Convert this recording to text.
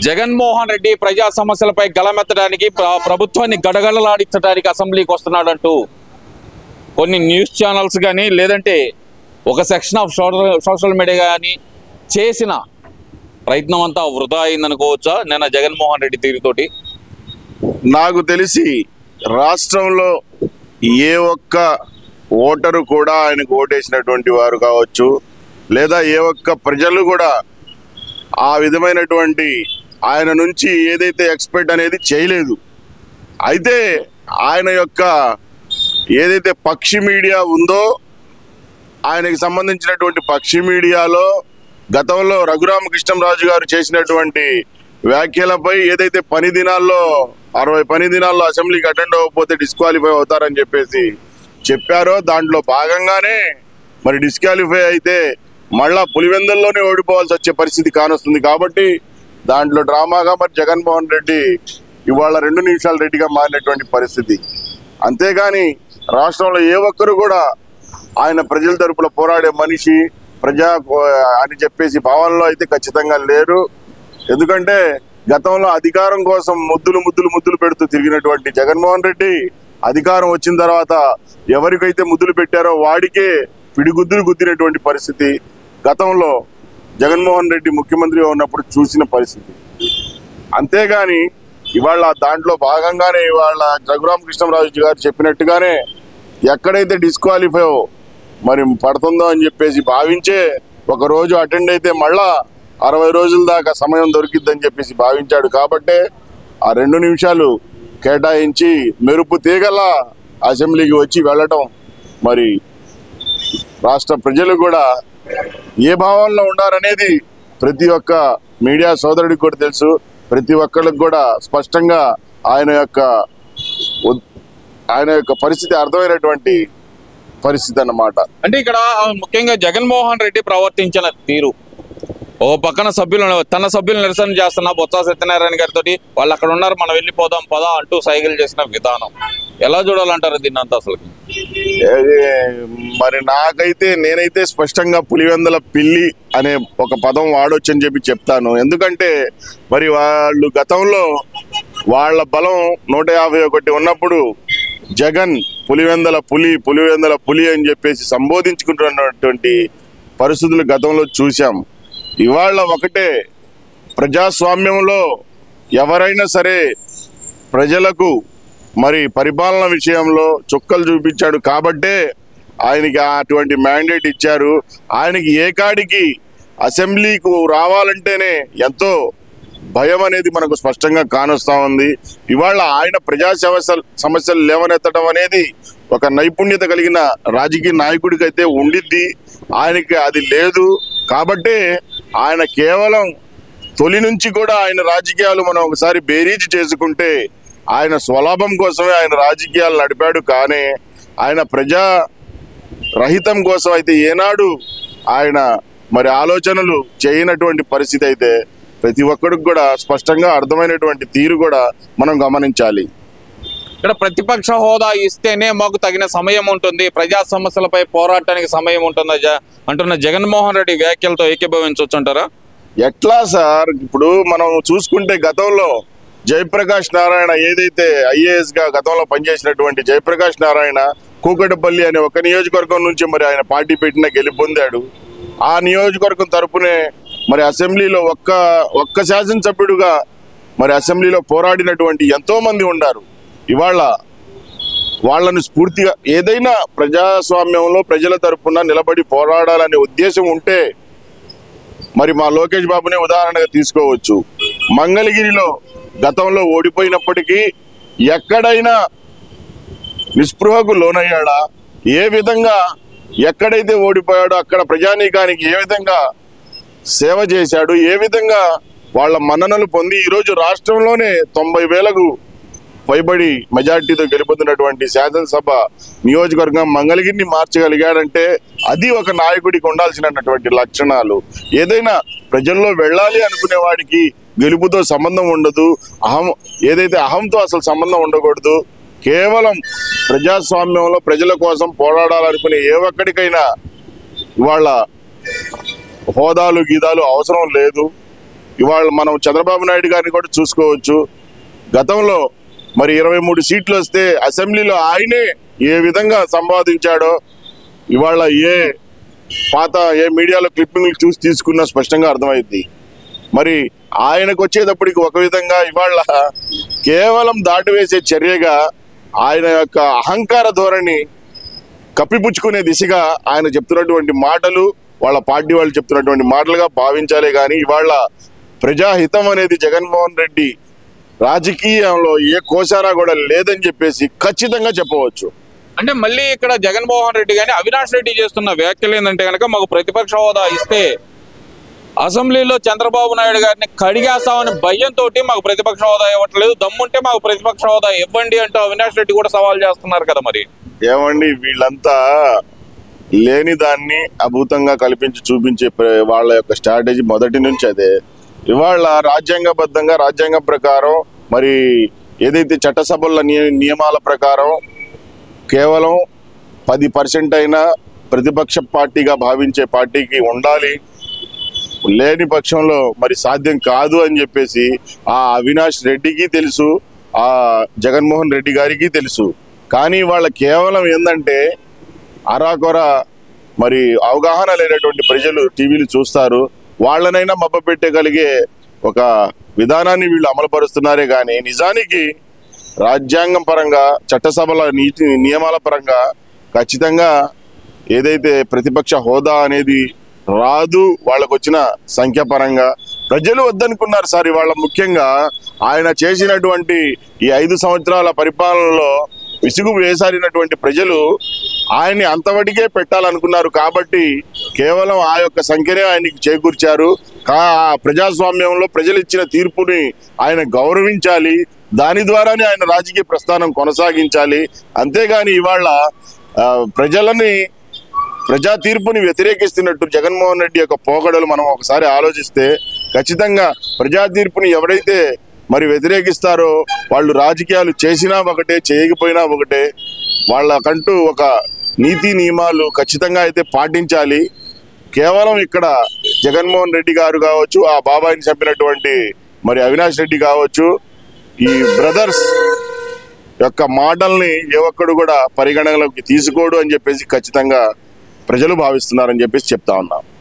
జగన్మోహన్ రెడ్డి ప్రజా సమస్యలపై గళమెత్తడానికి ప్రభుత్వాన్ని గడగడలాడించడానికి అసెంబ్లీకి వస్తున్నాడంటూ కొన్ని న్యూస్ ఛానల్స్ కానీ లేదంటే ఒక సెక్షన్ ఆఫ్ సోషల్ మీడియా కానీ చేసిన ప్రయత్నం అంతా వృధా అయిందనుకోవచ్చా నిన్న జగన్మోహన్ రెడ్డి తీరుతోటి? నాకు తెలిసి రాష్ట్రంలో ఏ ఒక్క ఓటరు కూడా ఆయనకు ఓటేసినటువంటి వారు కావచ్చు, లేదా ఏ ఒక్క ప్రజలు కూడా ఆ విధమైనటువంటి ఆయన నుంచి ఏదైతే ఎక్స్పెక్ట్ అనేది చేయలేదు. అయితే ఆయన యొక్క ఏదైతే పక్షి మీడియా ఉందో ఆయనకి సంబంధించినటువంటి పక్షి మీడియాలో గతంలో రఘురామకృష్ణంరాజు గారు చేసినటువంటి వ్యాఖ్యలపై ఏదైతే 60 పని దినాల్లో అసెంబ్లీకి అటెండ్ అవ్వకపోతే డిస్క్వాలిఫై అవుతారని చెప్పేసి చెప్పారో దాంట్లో భాగంగానే మరి డిస్క్వాలిఫై అయితే మళ్ళా పులివెందుల్లోనే ఓడిపోవాల్సి వచ్చే పరిస్థితి కానొస్తుంది. కాబట్టి దాంట్లో డ్రామాగా మరి జగన్మోహన్ రెడ్డి ఇవాళ 2 నిమిషాల రెడ్డిగా మారినటువంటి పరిస్థితి. అంతేగాని రాష్ట్రంలో ఏ ఒక్కరు కూడా ఆయన ప్రజల తరపున పోరాడే మనిషి ప్రజా అని చెప్పేసి భావనలో అయితే ఖచ్చితంగా లేరు. ఎందుకంటే గతంలో అధికారం కోసం ముద్దులు పెడుతూ తిరిగినటువంటి జగన్మోహన్ రెడ్డి అధికారం వచ్చిన తర్వాత ఎవరికైతే ముద్దులు పెట్టారో వాడికే పిడిగుద్దులు గుద్దినటువంటి పరిస్థితి గతంలో జగన్మోహన్ రెడ్డి ముఖ్యమంత్రిగా ఉన్నప్పుడు చూసిన పరిస్థితి. అంతేగాని ఇవాళ దాంట్లో భాగంగానే ఇవాళ రఘురామకృష్ణంరాజు గారు చెప్పినట్టుగానే ఎక్కడైతే డిస్క్వాలిఫై మరి పడుతుందో అని చెప్పేసి భావించే ఒక రోజు అటెండ్ అయితే మళ్ళా 60 రోజుల దాకా సమయం దొరికిద్దని చెప్పేసి భావించాడు. కాబట్టే ఆ 2 నిమిషాలు కేటాయించి మెరుపు తీగలా అసెంబ్లీకి వచ్చి వెళ్ళటం మరి రాష్ట్ర ప్రజలు కూడా ఏ భావంలో ఉన్నారనేది ప్రతి ఒక్క మీడియా సోదరుడికి కూడా తెలుసు. ప్రతి ఒక్కరికి కూడా స్పష్టంగా ఆయన యొక్క పరిస్థితి అర్థమైనటువంటి పరిస్థితి అన్నమాట. అంటే ఇక్కడ ముఖ్యంగా జగన్మోహన్ రెడ్డి ప్రవర్తించిన తీరు, ఓ పక్కన తన సభ్యులు నిరసన చేస్తున్న బొత్స సత్యనారాయణ గారితో వాళ్ళు అక్కడ ఉన్నారు మనం వెళ్ళిపోదాం పదా అంటూ సైకిల్ చేసిన విధానం ఎలా చూడాలంటారు దీన్ని అంతా? అసలు మరి నేనైతే స్పష్టంగా పులివెందుల పిల్లి అనే ఒక పదం వాడొచ్చని చెప్పి చెప్తాను. ఎందుకంటే మరి వాళ్ళు గతంలో వాళ్ళ బలం 151 ఉన్నప్పుడు జగన్ పులివెందుల పులి అని చెప్పేసి సంబోధించుకుంటున్నటువంటి పరిస్థితులు గతంలో చూసాం. ఇవాళ ఒకటే, ప్రజాస్వామ్యంలో ఎవరైనా సరే ప్రజలకు మరి పరిపాలన విషయంలో చుక్కలు చూపించాడు కాబట్టే ఆయనకి అటువంటి మ్యాండేట్ ఇచ్చారు. ఆయనకి ఏకాడికి అసెంబ్లీకు రావాలంటేనే ఎంతో భయం అనేది మనకు స్పష్టంగా కానొస్తా ఉంది. ఇవాళ ఆయన ప్రజా సమస్యలు లేవనెత్తడం అనేది ఒక నైపుణ్యత కలిగిన రాజకీయ నాయకుడికి అయితే ఉండిద్ది, ఆయనకి అది లేదు. కాబట్టి ఆయన కేవలం తొలి నుంచి కూడా ఆయన రాజకీయాలు మనం ఒకసారి బేరీజు చేసుకుంటే ఆయన స్వలాభం కోసమే ఆయన రాజకీయాలు నడిపాడు. కానీ ఆయన ప్రజా రహితం కోసం అయితే ఏనాడు ఆయన మరి ఆలోచనలు చేయనటువంటి పరిస్థితి అయితే ప్రతి ఒక్కడికి కూడా స్పష్టంగా అర్థమైనటువంటి తీరు కూడా మనం గమనించాలి. ఇక్కడ ప్రతిపక్ష హోదా ఇస్తేనే మాకు తగిన సమయం ఉంటుంది, ప్రజా సమస్యలపై పోరాటానికి సమయం ఉంటుంది అంటున్న జగన్మోహన్ రెడ్డి వ్యాఖ్యలతో ఏకీభవించవచ్చు అంటారా? ఎట్లా సార్, ఇప్పుడు మనం చూసుకుంటే గతంలో జయప్రకాష్ నారాయణ ఏదైతే IAS గా గతంలో పనిచేసినటువంటి జయప్రకాష్ నారాయణ కూకటపల్లి అనే ఒక నియోజకవర్గం నుంచి మరి ఆయన పార్టీ పెట్టిన గెలుపొందాడు. ఆ నియోజకవర్గం తరపునే మరి అసెంబ్లీలో ఒక్క శాసనసభ్యుడుగా మరి అసెంబ్లీలో పోరాడినటువంటి ఎంతో మంది ఉన్నారు. ఇవాళ వాళ్ళను స్ఫూర్తిగా ఏదైనా ప్రజాస్వామ్యంలో ప్రజల తరపున నిలబడి పోరాడాలనే ఉద్దేశం ఉంటే మరి మా లోకేష్ బాబునే ఉదాహరణగా తీసుకోవచ్చు. మంగళగిరిలో గతంలో ఓడిపోయినప్పటికీ ఎక్కడైనా నిస్పృహకు లోనయ్యాడా? ఏ విధంగా ఎక్కడైతే ఓడిపోయాడో అక్కడ ప్రజానీకానికి ఏ విధంగా సేవ చేశాడు, ఏ విధంగా వాళ్ళ మన్ననలు పొంది ఈరోజు రాష్ట్రంలోనే 90,000కు పైబడి మెజార్టీతో గెలుపొందినటువంటి శాసనసభ నియోజకవర్గం మంగళగిరిని మార్చగలిగాడంటే అది ఒక నాయకుడికి ఉండాల్సినటువంటి లక్షణాలు. ఏదైనా ప్రజల్లో వెళ్ళాలి అనుకునే వాడికి గెలుపుతో సంబంధం ఉండదు, ఏదైతే అహంతో అసలు సంబంధం ఉండకూడదు. కేవలం ప్రజాస్వామ్యంలో ప్రజల కోసం పోరాడాలనుకునే ఏ ఒక్కడికైనా ఇవాళ హోదాలు గీదాలు అవసరం లేదు. ఇవాళ మనం చంద్రబాబు నాయుడు గారిని కూడా చూసుకోవచ్చు. గతంలో మరి 23 సీట్లు వస్తే అసెంబ్లీలో ఆయనే ఏ విధంగా సంపాదించాడో ఇవాళ ఏ మీడియాలో క్లిప్పింగ్లు చూసి తీసుకున్నా స్పష్టంగా అర్థమైంది. మరి ఆయనకు వచ్చేటప్పటికి ఒక విధంగా ఇవాళ కేవలం దాటివేసే చర్యగా ఆయన యొక్క అహంకార ధోరణి కప్పిపుచ్చుకునే దిశగా ఆయన చెప్తున్నటువంటి మాటలు వాళ్ళ పార్టీ వాళ్ళు చెప్తున్నటువంటి మాటలుగా భావించాలే కానీ ఇవాళ ప్రజాహితం అనేది జగన్మోహన్ రెడ్డి రాజకీయంలో ఏ కోసారా కూడా లేదని చెప్పేసి ఖచ్చితంగా చెప్పవచ్చు. అంటే మళ్ళీ ఇక్కడ జగన్మోహన్ రెడ్డి కానీ అవినాష్ రెడ్డి చేస్తున్న వ్యాఖ్యలు ఏంటంటే కనుక మాకు ప్రతిపక్ష హోదా ఇస్తే అసెంబ్లీలో చంద్రబాబు నాయుడు గారిని కడిగేస్తామని భయంతో మాకు ప్రతిపక్ష హోదా ఇవ్వట్లేదు, దమ్ముంటే మాకు ప్రతిపక్ష హోదా ఇవ్వండి అంటూ అవినాష్ రెడ్డి కూడా సవాల్ చేస్తున్నారు కదా. మరి ఏమండి వీళ్ళంతా లేని దాన్ని అభూతంగా కల్పించి చూపించే వాళ్ళ యొక్క స్ట్రాటజీ మొదటి నుంచి అదే. ఇవాళ రాజ్యాంగబద్ధంగా రాజ్యాంగం ప్రకారం మరి ఏదైతే చట్టసభల నియమాల ప్రకారం కేవలం 10% అయినా ప్రతిపక్ష పార్టీగా భావించే పార్టీకి ఉండాలి, లేని పక్షంలో మరి సాధ్యం కాదు అని చెప్పేసి ఆ అవినాష్ రెడ్డికి తెలుసు, ఆ జగన్మోహన్ రెడ్డి గారికి తెలుసు. కానీ వాళ్ళ కేవలం ఏంటంటే అరాకొర మరి అవగాహన లేనటువంటి ప్రజలు టీవీలు చూస్తారు, వాళ్ళనైనా మభ్యపెట్టగలిగే ఒక విధానాన్ని వీళ్ళు అమలుపరుస్తున్నారే కానీ నిజానికి రాజ్యాంగం పరంగా చట్టసభల నియమాల పరంగా ఖచ్చితంగా ఏదైతే ప్రతిపక్ష హోదా అనేది రాదు, వాళ్ళకు వచ్చిన సంఖ్యాపరంగా ప్రజలు వద్దనుకున్నారు సార్. ఇవాళ ముఖ్యంగా ఆయన చేసినటువంటి ఈ 5 సంవత్సరాల పరిపాలనలో విసుగు వేసారినటువంటి ప్రజలు ఆయన్ని అంతవడికే పెట్టాలనుకున్నారు. కాబట్టి కేవలం ఆ యొక్క సంఖ్యనే ఆయనకి చేకూర్చారు. ప్రజాస్వామ్యంలో ప్రజలు ఇచ్చిన తీర్పుని ఆయన గౌరవించాలి, దాని ద్వారానే ఆయన రాజకీయ ప్రస్థానం కొనసాగించాలి. అంతేగాని ఇవాళ ప్రజా తీర్పుని వ్యతిరేకిస్తున్నట్టు జగన్మోహన్ రెడ్డి యొక్క పోకడలు మనం ఒకసారి ఆలోచిస్తే ఖచ్చితంగా ప్రజా తీర్పుని ఎవరైతే మరి వ్యతిరేకిస్తారో వాళ్ళు రాజకీయాలు చేసినా ఒకటే, చేయకపోయినా ఒకటే, వాళ్ళకంటూ ఒక నీతి నియమాలు ఖచ్చితంగా అయితే పాటించాలి. కేవలం ఇక్కడ జగన్మోహన్ రెడ్డి గారు కావచ్చు, ఆ బాబాయిని చంపినటువంటి మరి అవినాష్ రెడ్డి కావచ్చు, ఈ బ్రదర్స్ యొక్క మాటల్ని ఏ ఒక్కడు కూడా పరిగణనలోకి తీసుకోడు అని చెప్పేసి ఖచ్చితంగా ప్రజలు భావిస్తున్నారని చెప్పేసి చెప్తా ఉన్నాం.